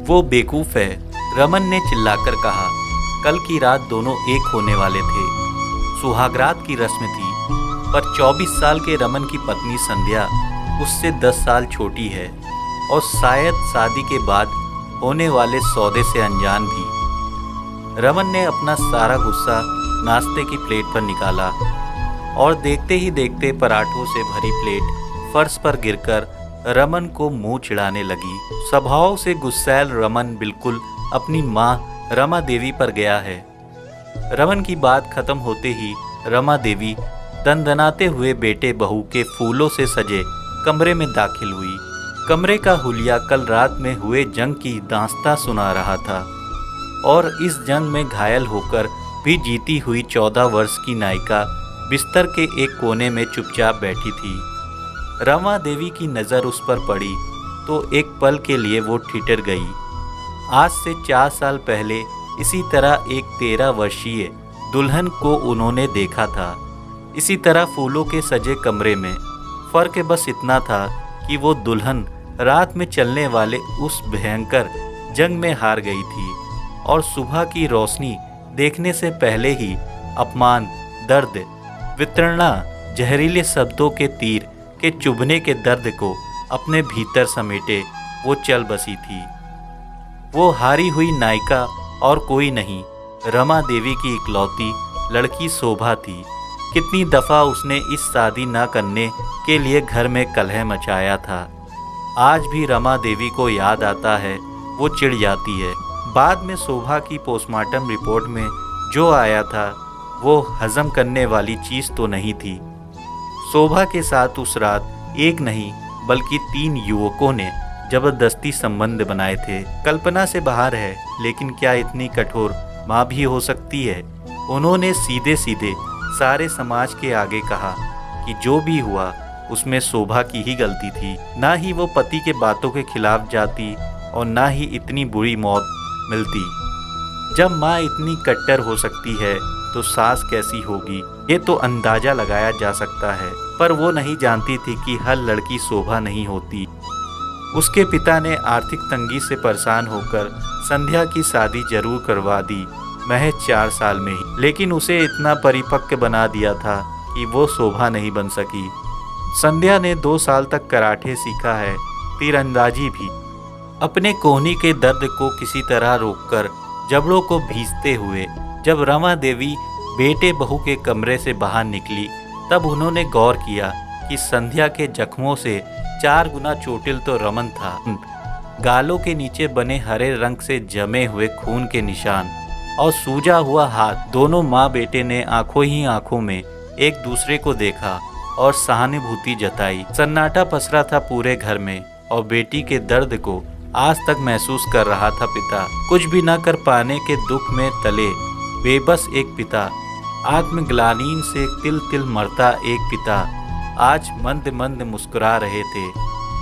वो बेवकूफ़ है, रमन ने चिल्लाकर कहा। कल की रात दोनों एक होने वाले थे। सुहागरात की रस्म थी, पर 24 साल के रमन की पत्नी संध्या उससे 10 साल छोटी है और शायद शादी के बाद होने वाले सौदे से अनजान भी। रमन ने अपना सारा गुस्सा नाश्ते की प्लेट पर निकाला और देखते ही देखते पराठों से भरी प्लेट फर्श पर गिरकर रमन को मुंह चिढ़ाने लगी। स्वभाव से गुस्सैल रमन बिल्कुल अपनी माँ रमा देवी पर गया है। रमन की बात खत्म होते ही रमा देवी दनदनाते हुए बेटे बहू के फूलों से सजे कमरे में दाखिल हुई। कमरे का हुलिया कल रात में हुए जंग की दास्तां सुना रहा था और इस जंग में घायल होकर भी जीती हुई 14 वर्ष की नायिका बिस्तर के एक कोने में चुपचाप बैठी थी। रमा देवी की नज़र उस पर पड़ी तो एक पल के लिए वो ठिठर गई। आज से 4 साल पहले इसी तरह एक 13 वर्षीय दुल्हन को उन्होंने देखा था, इसी तरह फूलों के सजे कमरे में। फ़र्क बस इतना था कि वो दुल्हन रात में चलने वाले उस भयंकर जंग में हार गई थी और सुबह की रोशनी देखने से पहले ही अपमान, दर्द, वितरणा, जहरीले शब्दों के तीर के चुभने के दर्द को अपने भीतर समेटे वो चल बसी थी। वो हारी हुई नायिका और कोई नहीं, रमा देवी की इकलौती लड़की शोभा थी। कितनी दफ़ा उसने इस शादी न करने के लिए घर में कलह मचाया था। आज भी रमा देवी को याद आता है, वो चिढ़ जाती है। बाद में शोभा की पोस्टमार्टम रिपोर्ट में जो आया था वो हजम करने वाली चीज़ तो नहीं थी। शोभा के साथ उस रात एक नहीं बल्कि 3 युवकों ने जबरदस्ती संबंध बनाए थे। कल्पना से बाहर है, लेकिन क्या इतनी कठोर माँ भी हो सकती है? उन्होंने सीधे सीधे सारे समाज के आगे कहा कि जो भी हुआ उसमें शोभा की ही गलती थी। ना ही वो पति के बातों के खिलाफ जाती और ना ही इतनी बुरी मौत मिलती। जब माँ इतनी कट्टर हो सकती है तो सास कैसी होगी, ये तो अंदाजा लगाया जा सकता है। पर वो नहीं जानती थी कि हर लड़की शोभा नहीं होती। उसके पिता ने आर्थिक तंगी से परेशान होकर संध्या की शादी जरूर करवा दी, महज 4 साल में ही, लेकिन उसे इतना परिपक्व बना दिया था कि वो शोभा नहीं बन सकी। संध्या ने 2 साल तक कराटे सीखा है, तीरंदाजी भी। अपने कोहनी के दर्द को किसी तरह रोककर जबड़ों को भींचते हुए जब रमा देवी बेटे बहू के कमरे से बाहर निकली, तब उन्होंने गौर किया कि संध्या के जख्मों से 4 गुना चोटिल तो रमन था। गालों के नीचे बने हरे रंग से जमे हुए खून के निशान और सूजा हुआ हाथ। दोनों माँ बेटे ने आंखों ही आंखों में एक दूसरे को देखा और सहानुभूति जताई। सन्नाटा पसरा था पूरे घर में और बेटी के दर्द को आज तक महसूस कर रहा था पिता। कुछ भी न कर पाने के दुख में तले बेबस एक पिता, आत्मग्लानि से तिल तिल मरता एक पिता आज मंद मंद मुस्कुरा रहे थे।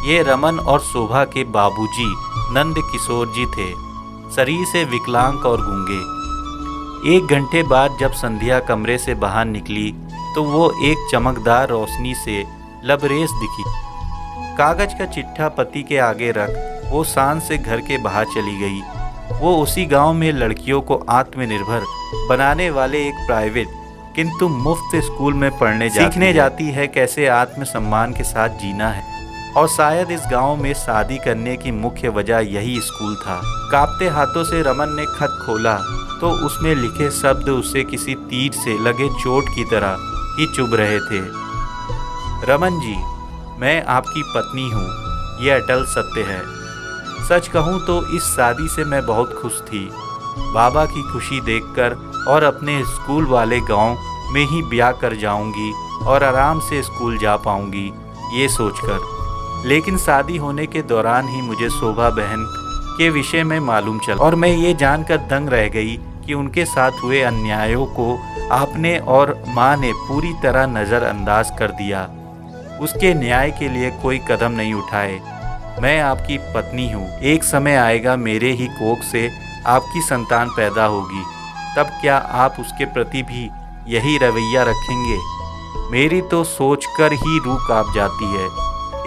ये रमन और शोभा के बाबूजी नंद किशोर जी थे, शरीर से विकलांग और गूंगे। 1 घंटे बाद जब संध्या कमरे से बाहर निकली तो वो एक चमकदार रोशनी से लबरेज दिखी। कागज का चिट्ठा पति के आगे रख वो शान से घर के बाहर चली गई। वो उसी गांव में लड़कियों को आत्मनिर्भर बनाने वाले एक प्राइवेट किंतु मुफ्त स्कूल में पढ़ने सीखने जाती है कैसे आत्मसम्मान के साथ जीना है। और शायद इस गांव में शादी करने की मुख्य वजह यही स्कूल था। कांपते हाथों से रमन ने खत खोला तो उसमें लिखे शब्द उसे किसी तीर से लगे चोट की तरह ही चुभ रहे थे। रमन जी, मैं आपकी पत्नी हूँ, ये अटल सत्य है। सच कहूँ तो इस शादी से मैं बहुत खुश थी। बाबा की खुशी देखकर और अपने स्कूल वाले गांव में ही ब्याह कर जाऊंगी और आराम से स्कूल जा पाऊंगी, ये सोचकर। लेकिन शादी होने के दौरान ही मुझे शोभा बहन के विषय में मालूम चला और मैं ये जानकर दंग रह गई कि उनके साथ हुए अन्यायों को आपने और माँ ने पूरी तरह नज़रअंदाज कर दिया। उसके न्याय के लिए कोई कदम नहीं उठाए। मैं आपकी पत्नी हूँ, एक समय आएगा मेरे ही कोख से आपकी संतान पैदा होगी, तब क्या आप उसके प्रति भी यही रवैया रखेंगे? मेरी तो सोचकर ही रूह कांप जाती है।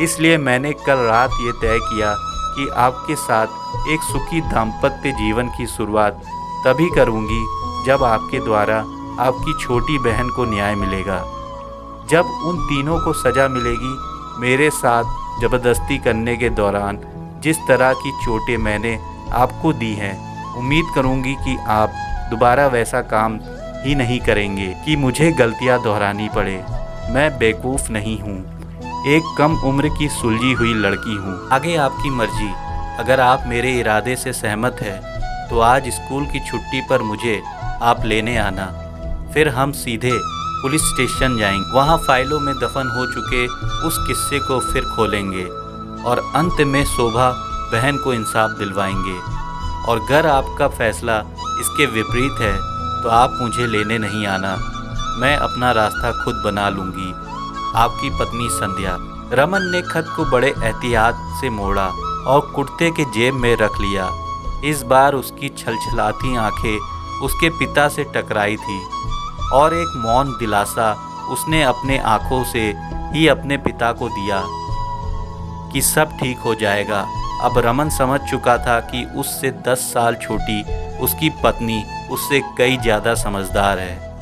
इसलिए मैंने कल रात ये तय किया कि आपके साथ एक सुखी दाम्पत्य जीवन की शुरुआत तभी करूंगी जब आपके द्वारा आपकी छोटी बहन को न्याय मिलेगा। जब उन तीनों को सज़ा मिलेगी, मेरे साथ ज़बरदस्ती करने के दौरान जिस तरह की चोटें मैंने आपको दी हैं, उम्मीद करूंगी कि आप दोबारा वैसा काम ही नहीं करेंगे कि मुझे गलतियां दोहरानी पड़े। मैं बेवकूफ़ नहीं हूँ, एक कम उम्र की सुलझी हुई लड़की हूँ। आगे आपकी मर्जी। अगर आप मेरे इरादे से सहमत हैं तो आज स्कूल की छुट्टी पर मुझे आप लेने आना। फिर हम सीधे पुलिस स्टेशन जाएंगे, वहाँ फाइलों में दफन हो चुके उस किस्से को फिर खोलेंगे और अंत में शोभा बहन को इंसाफ दिलवाएंगे। और अगर आपका फैसला इसके विपरीत है तो आप मुझे लेने नहीं आना, मैं अपना रास्ता खुद बना लूँगी। आपकी पत्नी संध्या। रमन ने खत को बड़े एहतियात से मोड़ा और कुर्ते के जेब में रख लिया। इस बार उसकी छलछलाती आंखें उसके पिता से टकराई थी और एक मौन दिलासा उसने अपने आंखों से ही अपने पिता को दिया कि सब ठीक हो जाएगा। अब रमन समझ चुका था कि उससे 10 साल छोटी उसकी पत्नी उससे कई ज़्यादा समझदार है।